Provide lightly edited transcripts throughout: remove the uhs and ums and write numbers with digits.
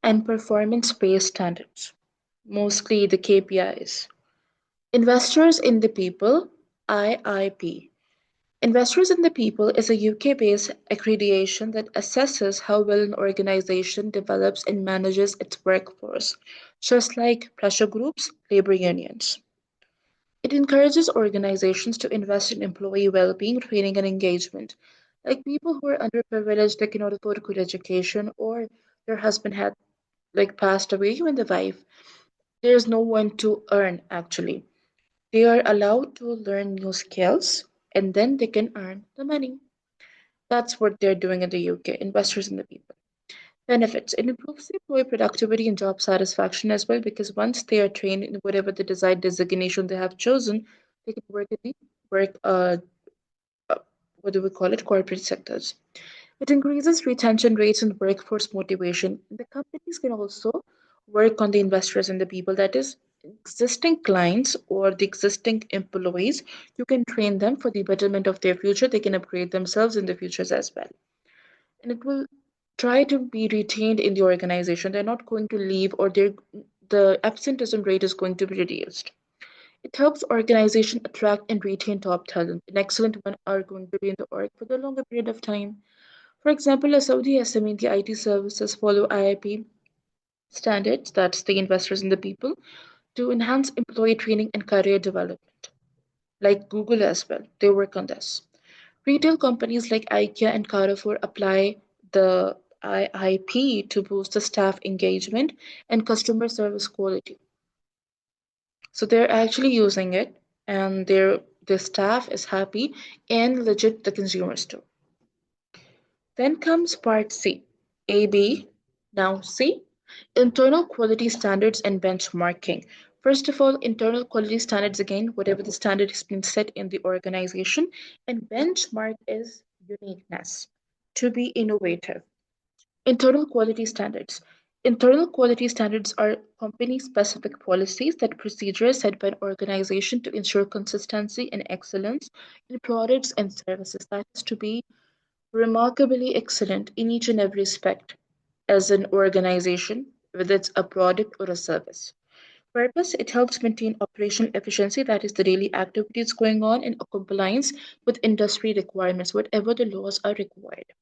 and performance-based standards, mostly the KPIs. Investors in the People, IIP. Investors in the People is a UK-based accreditation that assesses how well an organization develops and manages its workforce, just like pressure groups, labor unions. It encourages organizations to invest in employee well-being, training, and engagement. Like people who are underprivileged, they cannot afford a good education, or their husband had passed away, even the wife. There's no one to earn actually. They are allowed to learn new skills, and then they can earn the money. That's what they're doing in the UK, investors in the people. Benefits. It improves the employee productivity and job satisfaction as well because once they are trained in whatever the desired designation they have chosen, they can work in the work uh, what do we call it, corporate sectors. It increases retention rates and workforce motivation. The companies can also work on the investors and the people, that is, existing clients or the existing employees. You can train them for the betterment of their future. They can upgrade themselves in the futures as well. And it will try to be retained in the organization. They're not going to leave, or the absenteeism rate is going to be reduced. It helps organization attract and retain top talent. An excellent one are going to be in the org for the longer period of time. For example, a Saudi SME, the IT services follow IIP standards, that's the investors in the people, to enhance employee training and career development. Like Google as well, they work on this. Retail companies like IKEA and Carrefour apply the IIP to boost the staff engagement and customer service quality. So they're actually using it, and the staff is happy, and legit the consumers too. Then comes part C, AB, now C, internal quality standards and benchmarking. First of all, internal quality standards, again, whatever the standard has been set in the organization, and benchmark is uniqueness, to be innovative. Internal quality standards. Internal quality standards are company specific policies that procedures set by an organization to ensure consistency and excellence in products and services. That is to be remarkably excellent in each and every aspect as an organization, whether it's a product or a service. Purpose, it helps maintain operational efficiency, that is the daily activities going on in compliance with industry requirements, whatever the laws are required.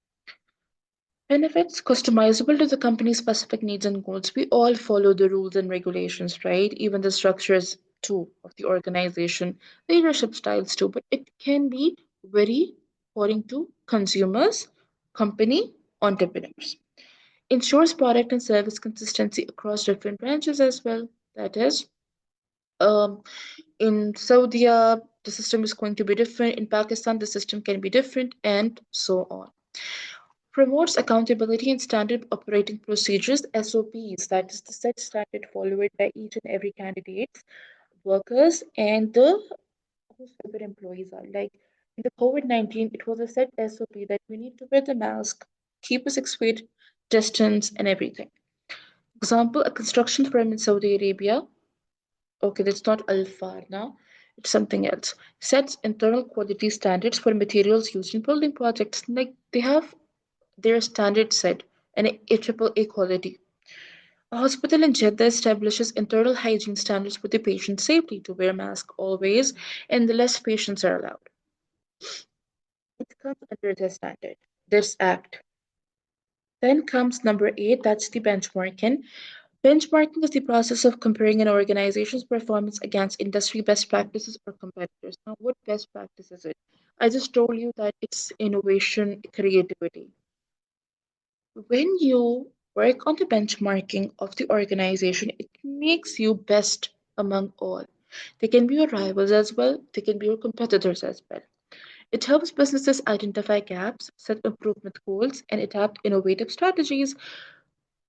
Benefits, customizable to the company's specific needs and goals. We all follow the rules and regulations, right? Even the structures too of the organization, leadership styles too, but it can be very according to consumers, company, entrepreneurs. Ensures product and service consistency across different branches as well. That is, um, in Saudi, the system is going to be different. In Pakistan, the system can be different, and so on. Promotes accountability and standard operating procedures, SOPs, that is the set standard followed by each and every candidate, workers, and the whoever employees are. Like in the COVID-19, it was a set SOP that we need to wear the mask, keep a 6 feet distance, and everything. Example, a construction firm in Saudi Arabia, okay, that's not Al now, it's something else, sets internal quality standards for materials used in building projects. Like they have their standard set and AAA quality. A hospital in Jeddah establishes internal hygiene standards for the patient safety to wear mask always, and the less patients are allowed. It comes under the standard, this act. Then comes number 8, that's the benchmarking. Benchmarking is the process of comparing an organization's performance against industry best practices or competitors. Now, what best practice is it? I just told you that it's innovation, creativity. When you work on the benchmarking of the organization, it makes you best among all. They can be your rivals as well, they can be your competitors as well. It helps businesses identify gaps, set improvement goals, and adapt innovative strategies.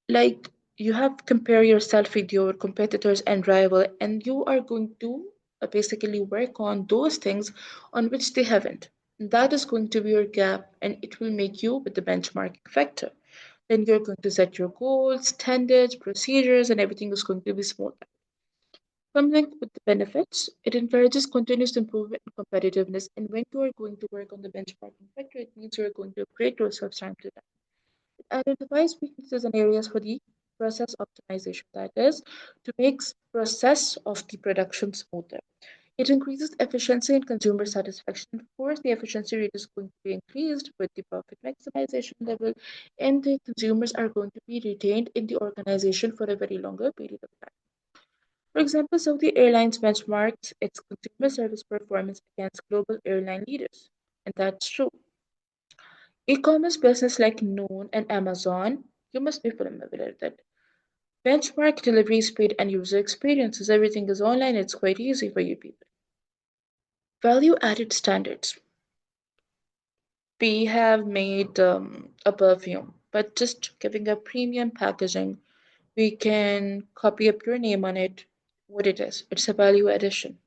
Like you have compare yourself with your competitors and rival, and you are going to basically work on those things on which they haven't. That is going to be your gap, and it will make you with the benchmarking factor. Then you're going to set your goals, standards, procedures, and everything is going to be smooth. Something with the benefits, it encourages continuous improvement and competitiveness. And when you are going to work on the benchmarking factor, it means you're going to upgrade yourself time to time. It identifies weaknesses and areas for the process optimization, that is, to make process of the production smoother. It increases efficiency and consumer satisfaction. Of course, the efficiency rate is going to be increased with the profit maximization level, and the consumers are going to be retained in the organization for a very longer period of time. For example, Saudi Airlines benchmarks its consumer service performance against global airline leaders, and that's true. E-commerce business like Noon and Amazon, you must be familiar with it. Benchmark delivery speed and user experiences. Everything is online, it's quite easy for you people. Value added standards. We have made a perfume, but just giving a premium packaging, we can copy up your name on it. What it is, it's a value addition.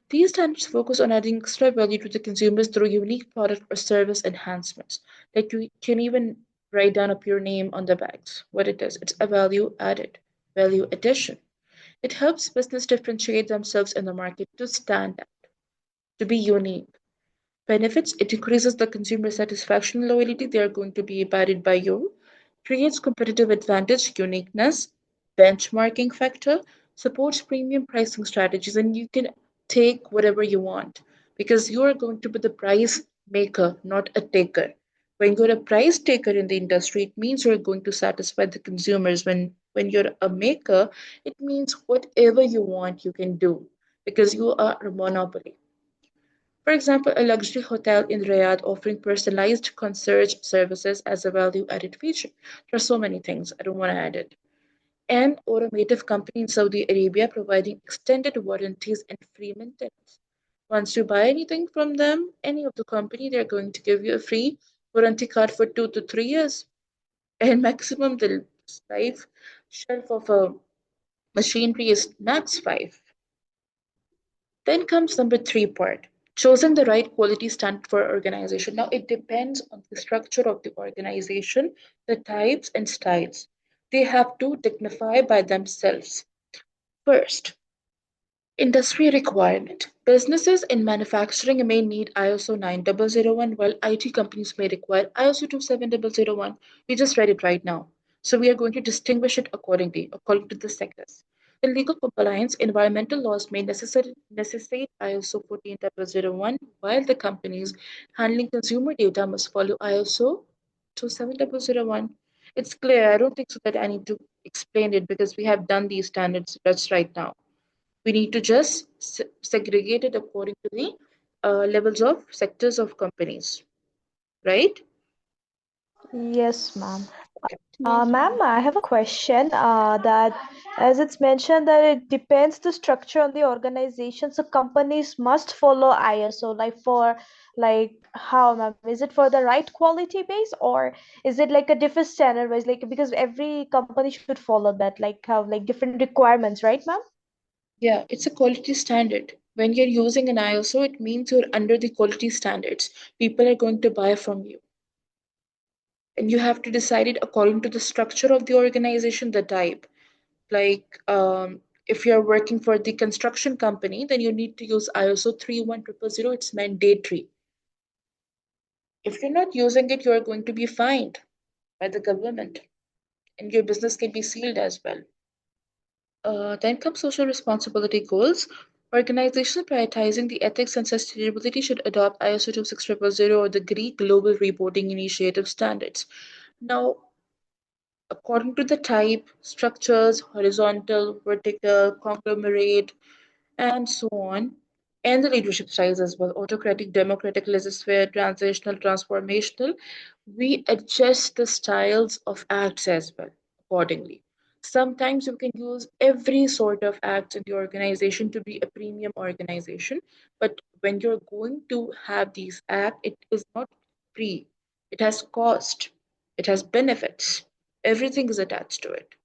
These standards focus on adding extra value to the consumers through unique product or service enhancements. Like you can even write down up your name on the bags. What it is, it's a value added, value addition. It helps business differentiate themselves in the market to stand out, to be unique. Benefits, it increases the consumer satisfaction and loyalty. They are going to be abided by you. Creates competitive advantage, uniqueness, benchmarking factor, supports premium pricing strategies, and you can take whatever you want because you are going to be the price maker, not a taker. When you're a price taker in the industry, it means you're going to satisfy the consumers. When you're a maker, it means whatever you want, you can do because you are a monopoly. For example, a luxury hotel in Riyadh offering personalized concierge services as a value added feature. There are so many things, I don't want to add it. An automotive company in Saudi Arabia providing extended warranties and free maintenance. Once you buy anything from them, any of the company, they're going to give you a free warranty card for 2 to 3 years. And maximum the life shelf of a machinery is max 5. Then comes number three part, choosing the right quality standard for organization. Now it depends on the structure of the organization, the types and styles. They have to dignify by themselves. First, industry requirement. Businesses in manufacturing may need ISO 9001, while IT companies may require ISO 27001. We just read it right now. So we are going to distinguish it accordingly, according to the sectors. The legal compliance, environmental laws may necessitate ISO 14001, while the companies handling consumer data must follow ISO 27001. It's clear. I don't think so that I need to explain it because we have done these standards just right now. We need to just segregate it according to the levels of sectors of companies, right? Yes, ma'am. Okay. Ma'am, I have a question that as it's mentioned that it depends the structure on the organization, so companies must follow ISO like for like how, ma'am? Is it for the right quality base or is it like a different standard wise like because every company should follow that like have like different requirements, right, ma'am? Yeah, it's a quality standard. When you're using an ISO, it means you're under the quality standards. People are going to buy from you. And you have to decide it according to the structure of the organization, the type. Like if you're working for the construction company, then you need to use ISO 31000. It's mandatory. If you're not using it, you're going to be fined by the government and your business can be sealed as well. Then comes social responsibility goals. Organizations prioritizing the ethics and sustainability should adopt ISO 26000 or the Greek Global Reporting Initiative standards. Now, according to the type, structures, horizontal, vertical, conglomerate, and so on, and the leadership styles as well autocratic, democratic, laissez faire, transitional, transformational. We adjust the styles of acts as well accordingly. Sometimes you can use every sort of act in the organization to be a premium organization, but when you're going to have these acts, it is not free. It has cost, it has benefits. Everything is attached to it.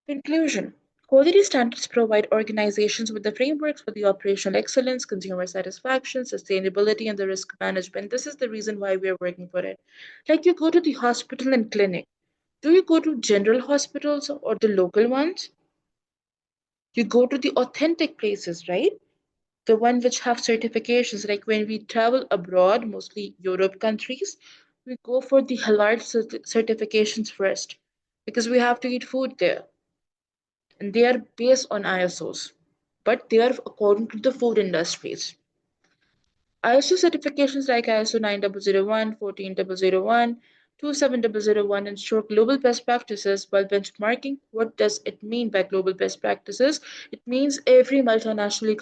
Conclusion. Quality standards provide organizations with the frameworks for the operational excellence, consumer satisfaction, sustainability, and the risk management. This is the reason why we are working for it. Like you go to the hospital and clinic. Do you go to general hospitals or the local ones? You go to the authentic places, right? The one which have certifications. Like when we travel abroad, mostly Europe countries, we go for the halal certifications first. because we have to eat food there, and they are based on ISOs, but they are according to the food industries. ISO certifications like ISO 9001, 14001, 27001 ensure global best practices while benchmarking. What does it mean by global best practices? It means every multinational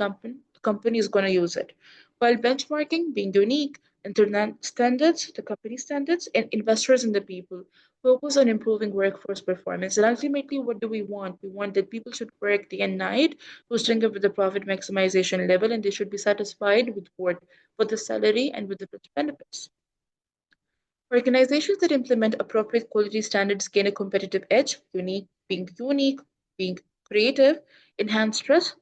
company is going to use it. While benchmarking being unique, internet standards, the company standards, and investors in the people focus on improving workforce performance. And ultimately, what do we want? We want that people should work day and night, boosting up with the profit maximization level, and they should be satisfied with what with the salary and with the benefits. Organizations that implement appropriate quality standards gain a competitive edge, unique, being creative, enhance trust,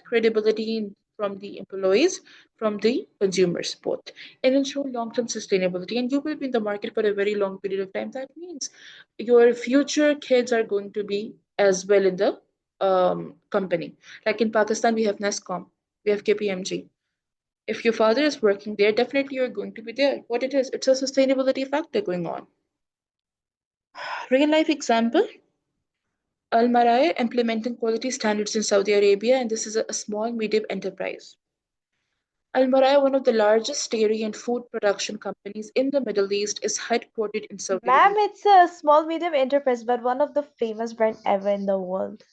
credibility from the employees, from the consumers, both, and ensure long-term sustainability. And you will be in the market for a very long period of time. That means your future kids are going to be as well in the company. Like in Pakistan, we have NESCOM, we have KPMG. If your father is working there, definitely you're going to be there. What it is, it's a sustainability factor going on. Real life example, Al Maraya implementing quality standards in Saudi Arabia, and this is a small medium enterprise. Al Maraya, one of the largest dairy and food production companies in the Middle East, is headquartered in Saudi Ma'am, Arabia. it's a small medium enterprise, but one of the famous brand ever in the world,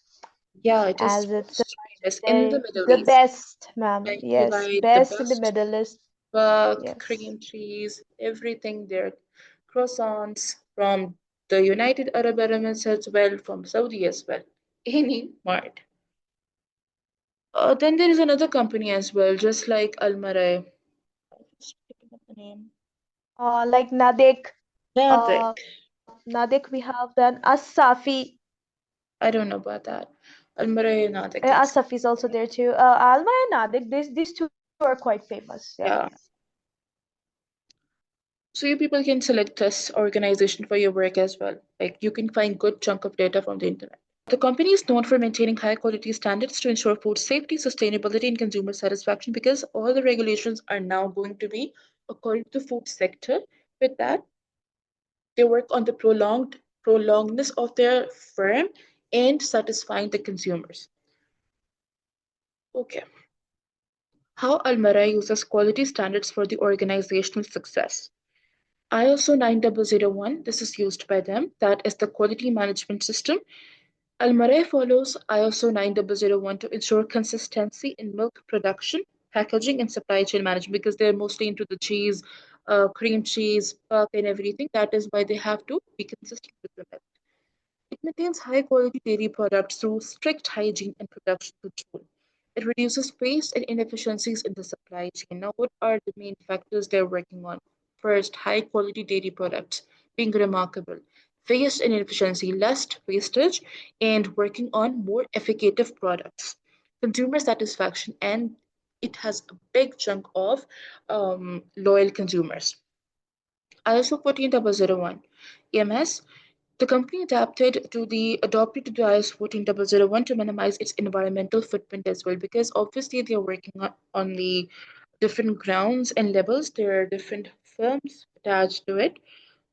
Yeah, it is as it's the most famous in the dairy, Middle the East. best, ma'am. They Yes, provide the best in the best Middle East. Yes. cream cheese, everything there, croissants from the United Arab Emirates as well, from Saudi as well. Any mart. Then there is another company as well, just like Al Marai. Just picking up the name. Like Nadek, Nadik. Nadek, we have then Asafi. I don't know about that. Al Marai Nadik, yes. Asaf is also there too. Alma and Nadik, these two are quite famous. Yeah. Yeah. So you people can select this organization for your work as well. Like you can find good chunk of data from the internet. The company is known for maintaining high quality standards to ensure food safety, sustainability, and consumer satisfaction because all the regulations are now going to be according to the food sector. With that, they work on the prolongedness of their firm and satisfying the consumers. Okay. How Almara uses quality standards for the organizational success. ISO 9001, this is used by them, that is the quality management system. Almarai follows ISO 9001 to ensure consistency in milk production, packaging, and supply chain management because they're mostly into the cheese, cream cheese, puck, and everything. That is why they have to be consistent with the milk. It maintains high quality dairy products through strict hygiene and production control. It reduces waste and inefficiencies in the supply chain. Now, what are the main factors they're working on? First, high quality dairy products being remarkable, waste and inefficiency, less wastage, and working on more effective products. Consumer satisfaction, and it has a big chunk of loyal consumers. ISO 14001 EMS, the company adopted to the ISO 14001 to minimize its environmental footprint as well, because obviously they're working on the different grounds and levels. There are different firms attached to it.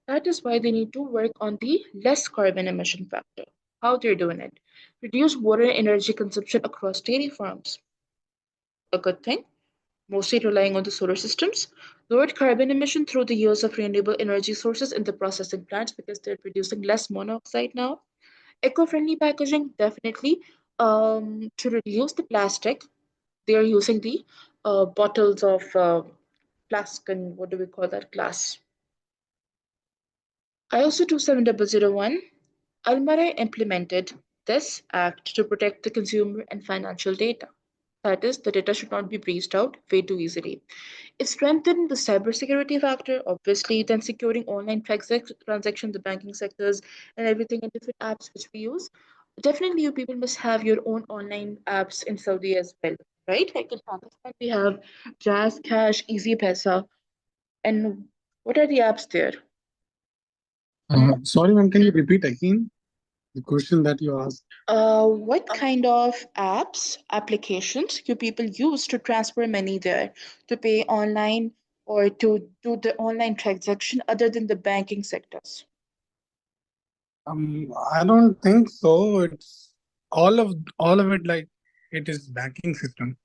That is why they need to work on the less carbon emission factor. How they're doing it. Reduce water and energy consumption across dairy farms. A good thing, mostly relying on the solar systems, lowered carbon emission through the use of renewable energy sources in the processing plants because they're producing less monoxide now. Eco-friendly packaging, definitely. To reduce the plastic, they are using the bottles of plastic and what do we call that, glass. ISO 27001, Almarai implemented this act to protect the consumer and financial data. That is, the data should not be breached out way too easily. It strengthened the cybersecurity factor, obviously, then securing online transactions, the banking sectors, and everything in different apps which we use. Definitely, you people must have your own online apps in Saudi as well, right? Like in Pakistan, we have Jazz Cash, Easy Pesa, and what are the apps there? Sorry, ma'am, can you repeat again the question that you asked? What kind of applications you people use to transfer money there, to pay online or to do the online transaction other than the banking sectors? I don't think so. It's all of it like it is banking system.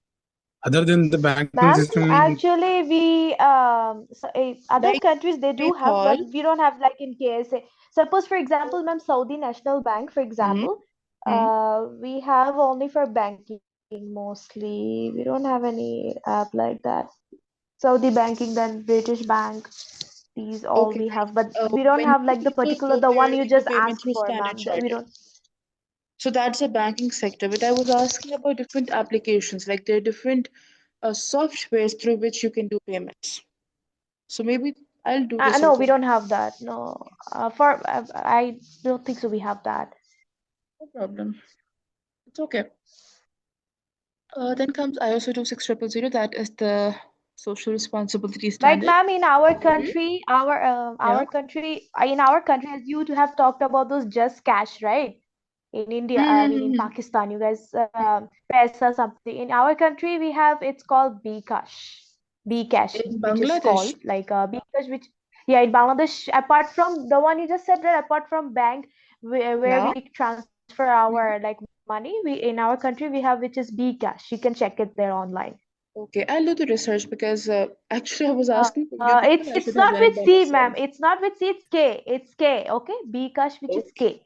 Other than the banking Ma'am, system in actually, other Like countries they I do have, thought. but we don't have like in KSA. Suppose, for example, ma'am, Saudi National Bank, for Hmm. example, Hmm. we have only for banking mostly. We don't have any app like that. Saudi banking, then British Bank, these all Okay, we have, but we don't when have do like the people particular, do the one their you just payment asked through for, Standard ma'am. That we Chartered? don't. So that's a banking sector, but I was asking about different applications, like there are different softwares through which you can do payments. So maybe I'll do No, research we on don't have that. No, I don't think so. We have that. no problem. It's okay. Then comes ISO 26000, that is the social responsibility Like, standard. ma'am, in our Mhm. country, Yeah. in our country, as you to have talked about those just cash, right? In India, I mean, in Mm-hmm. Pakistan, you guys Paisa something. In our country, we have it's called Bcash, Bcash, In which is Bangladesh. called like Bcash, which yeah, in Bangladesh, apart from the one you just said, right? Apart from bank, where Yeah. we transfer our Mhm. like money, we in our country we have which is Bcash. You can check it there online. Okay, I'll do the research because actually I was asking for you It's people. I it's should have not done with it by C, ma'am. myself. It's not with C. It's K. It's K. Okay, Bcash, which is Okay. K.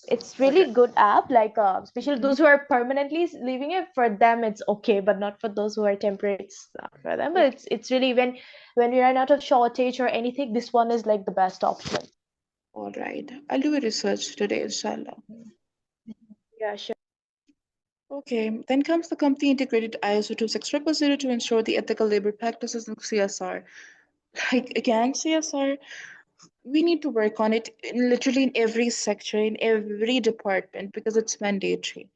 It's Okay. really good app. Like especially Mhm. those who are permanently living it, for them it's okay, but not for those who are temporary. It's not for them. But Okay. it's really when you run out of shortage or anything, this one is like the best option. All right. I'll do a research today, inshallah. Yeah, sure. Okay. Then comes the company integrated ISO 26000 to ensure the ethical labor practices in CSR. Like again, CSR, we need to work on it literally in every sector, in every department because it's mandatory.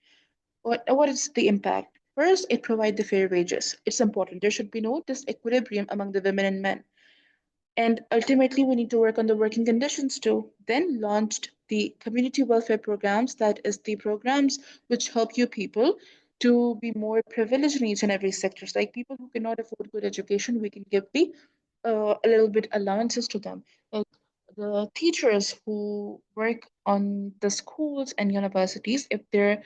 What is the impact? First, it provides the fair wages. It's important. There should be no disequilibrium among the women and men. And ultimately, we need to work on the working conditions too. Then launched the community welfare programs, that is the programs which help you people to be more privileged in each and every sector. So like people who cannot afford good education, we can give the a little bit allowances to them. Like the teachers who work on the schools and universities, if their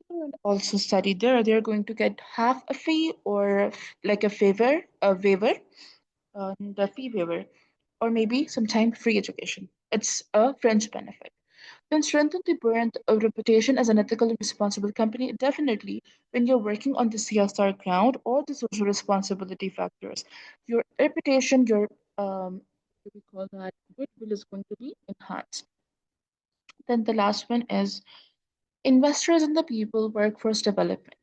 children also study there, they're going to get half a fee or like a waiver, the fee waiver, or maybe sometime free education. It's a fringe benefit. Then strengthen the brand of reputation as an ethical and responsible company. Definitely, when you're working on the CSR ground or the social responsibility factors, your reputation, your what do we call that, goodwill is going to be enhanced. Then the last one is investors in the people workforce development.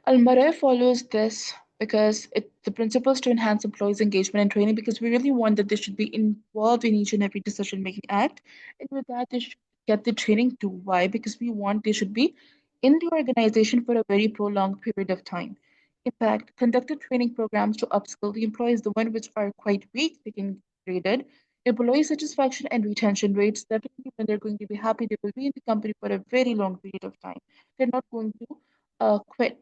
Almarai follows this because the principle is to enhance employees' engagement and training because we really want that they should be involved in each and every decision making act. And with that, they should get the training too. Why? Because we want they should be in the organization for a very prolonged period of time. In fact, conducted training programs to upskill the employees, the one which are quite weak, they can be graded. Employee satisfaction and retention rates, definitely when they're going to be happy, they will be in the company for a very long period of time. They're not going to quit.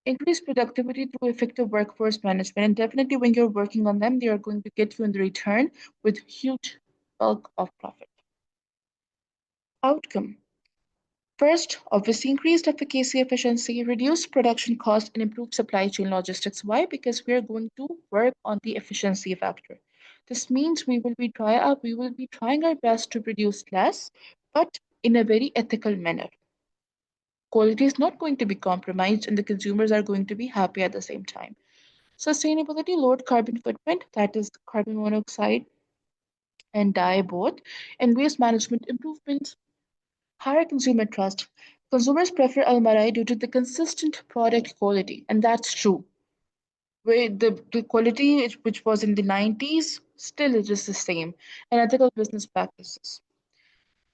Increase productivity through effective workforce management. And definitely when you're working on them, they are going to get you in the return with huge bulk of profit. Outcome. First, obviously increased efficacy, efficiency, reduced production cost, and improved supply chain logistics. Why? Because we are going to work on the efficiency factor. This means we will be trying our best to produce less, but in a very ethical manner. Quality is not going to be compromised, and the consumers are going to be happy at the same time. Sustainability, lowered carbon footprint, that is carbon monoxide and dye both, and waste management improvements. Higher consumer trust. Consumers prefer Almarai due to the consistent product quality, and that's true. Where the quality which was in the 90s still it is the same, and ethical business practices.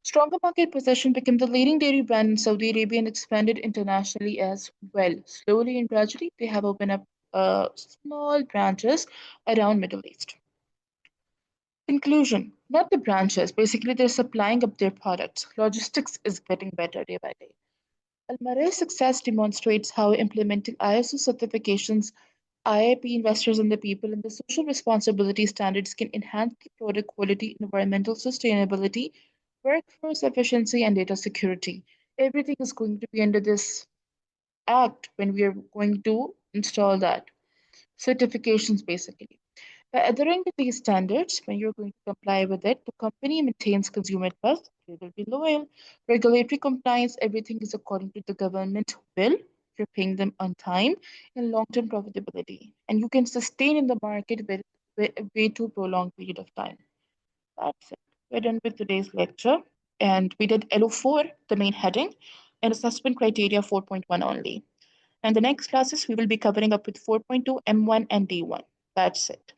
Stronger market position became the leading dairy brand in Saudi Arabia and expanded internationally as well. Slowly and gradually, they have opened up small branches around Middle East. Conclusion, not the branches. Basically, they're supplying up their products. Logistics is getting better day by day. Almarai's success demonstrates how implementing ISO certifications, IIP investors and the people, and the social responsibility standards can enhance the product quality, environmental sustainability, Workforce efficiency and data security. Everything is going to be under this act when we are going to install that. Certifications, basically. By adhering to these standards, when you're going to comply with it, the company maintains consumer trust, they will be loyal. Regulatory compliance, everything is according to the government will. You're paying them on time and long-term profitability. And you can sustain in the market with a way too prolonged period of time. That's it. We're done with today's lecture. And we did LO4, the main heading, and assessment criteria 4.1 only. And the next classes, we will be covering up with 4.2, M1, and D1. That's it.